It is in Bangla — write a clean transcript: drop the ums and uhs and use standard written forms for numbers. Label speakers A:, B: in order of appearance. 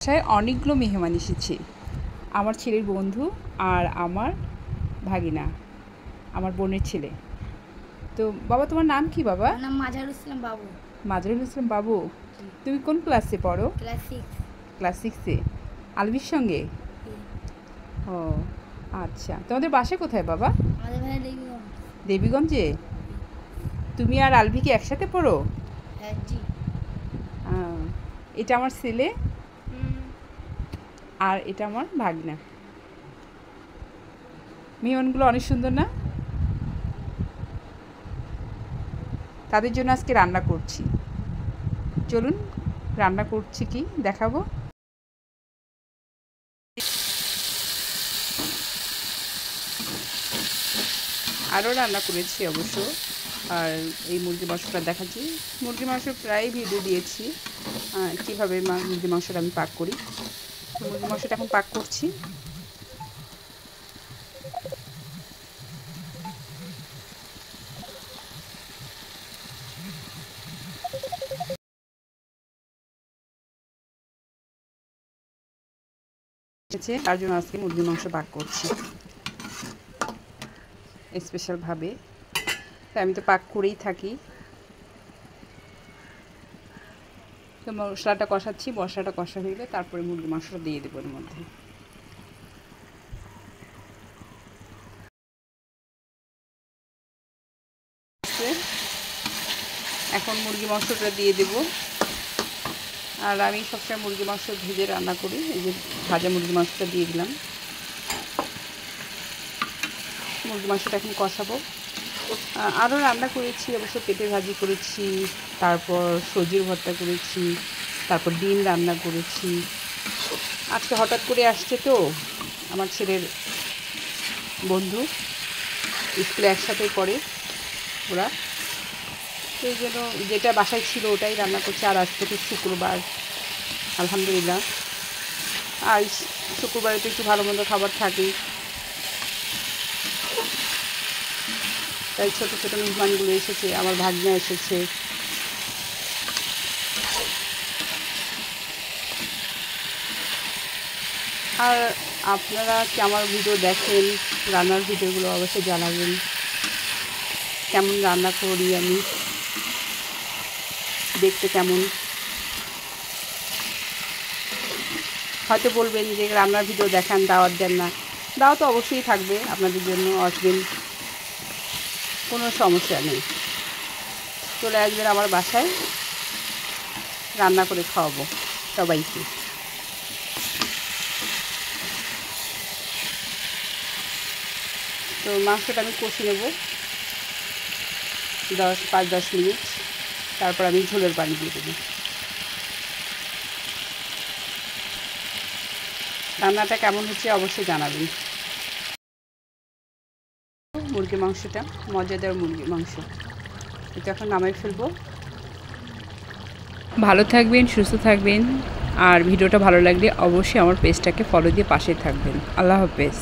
A: বাসায় অনেকগুলো মেহমান এসেছে। আমার ছেলের বন্ধু আর আমার ভাগিনা, আমার বোনের ছেলে। তো বাবা, তোমার নাম কি বাবা?
B: আমার নাম মাজারুল ইসলাম বাবু।
A: মাজারুল ইসলাম বাবু, তুমি কোন ক্লাসে পড়ো?
B: ক্লাস 6।
A: ক্লাস 6-এ। আলবির সঙ্গে? ও আচ্ছা, তোমাদের বাসা কোথায় বাবা?
B: আমাদের বাসা দেবীগঞ্জ।
A: দেবীগঞ্জে? তুমি আর আলবি কি একসাথে পড়ো?
B: হ্যাঁ জি।
A: এটা আমার ছেলে আর এটা আমার ভাগনা। মেহমানগুলো অনেক সুন্দর না? তাদের জন্য আজকে রান্না করছি। চলুন রান্না করছি কি দেখাবো। আরও রান্না করেছি অবশ্য। আর এই মুরগি মাংসটা দেখাচ্ছি। মুরগি মাংস প্রায় ভিডিও দিয়েছি কীভাবে মুরগি মাংসটা আমি পাক করি। মুরগি মাংসটা এখন পাক করছি। তার জন্য আজকে মুরগি মাংস পাক করছি স্পেশালভাবে। তাই আমি তো পাক করেই থাকি। তো মশলাটা কষাচ্ছি, মশলাটা কষা হইলে তারপরে মুরগি মাংসটা দিয়ে দেবো এর মধ্যে। এখন মুরগি মাংসটা দিয়ে দেব। আর আমি সবসময় মুরগি মাংস ভেজে রান্না করি। এই যে ভাজা মুরগি মাংসটা দিয়ে দিলাম। মুরগি মাংসটা এখন কষাবো। আরও রান্না করেছি অবশ্য, পেঁপে ভাজি করেছি, তারপর সবজির ভর্তা করেছি, তারপর ডিম রান্না করেছি। আজকে হঠাৎ করে আসছে তো আমার ছেলের বন্ধু, স্কুলে একসাথেই পড়ে ওরা, সেই জন্য যেটা বাসায় ছিল ওটাই রান্না করছে। আর আজ থেকে শুক্রবার, আলহামদুলিল্লাহ। আর শুক্রবারে তো একটু ভালো মন্দ খাবার থাকেই। তাই ছোটো ছোটো মেহমানগুলো এসেছে, আমার ভাগ্না এসেছে। আর আপনারা কি আমার ভিডিও দেখেন, রান্নার ভিডিওগুলো অবশ্যই জানাবেন কেমন রান্না করি আমি, দেখতে কেমন। হয়তো বলবেন যে রান্নার ভিডিও দেখান, দাওয়াত দেন না। দাওয়াত তো অবশ্যই থাকবে, আপনাদের জন্য আসবেন, কোনো সমস্যা নেই। চলে আসবেন আমার বাসায়, রান্না করে খাওয়াবো সবাইকে। তো মাংসটা আমি কষে নেব 5-10 মিনিট, তারপর আমি ঝোলের পানি দিয়ে দেবো। রান্নাটা কেমন হচ্ছে অবশ্যই জানাবেন। মুরগি মাংসটা মজাদার মুরগি মাংস, এটা এখন নামাই ফেলবো। ভালো থাকবেন, সুস্থ থাকবেন। আর ভিডিওটা ভালো লাগলে অবশ্যই আমার পেজটাকে ফলো দিয়ে পাশে থাকবেন। আল্লাহ হাফেজ।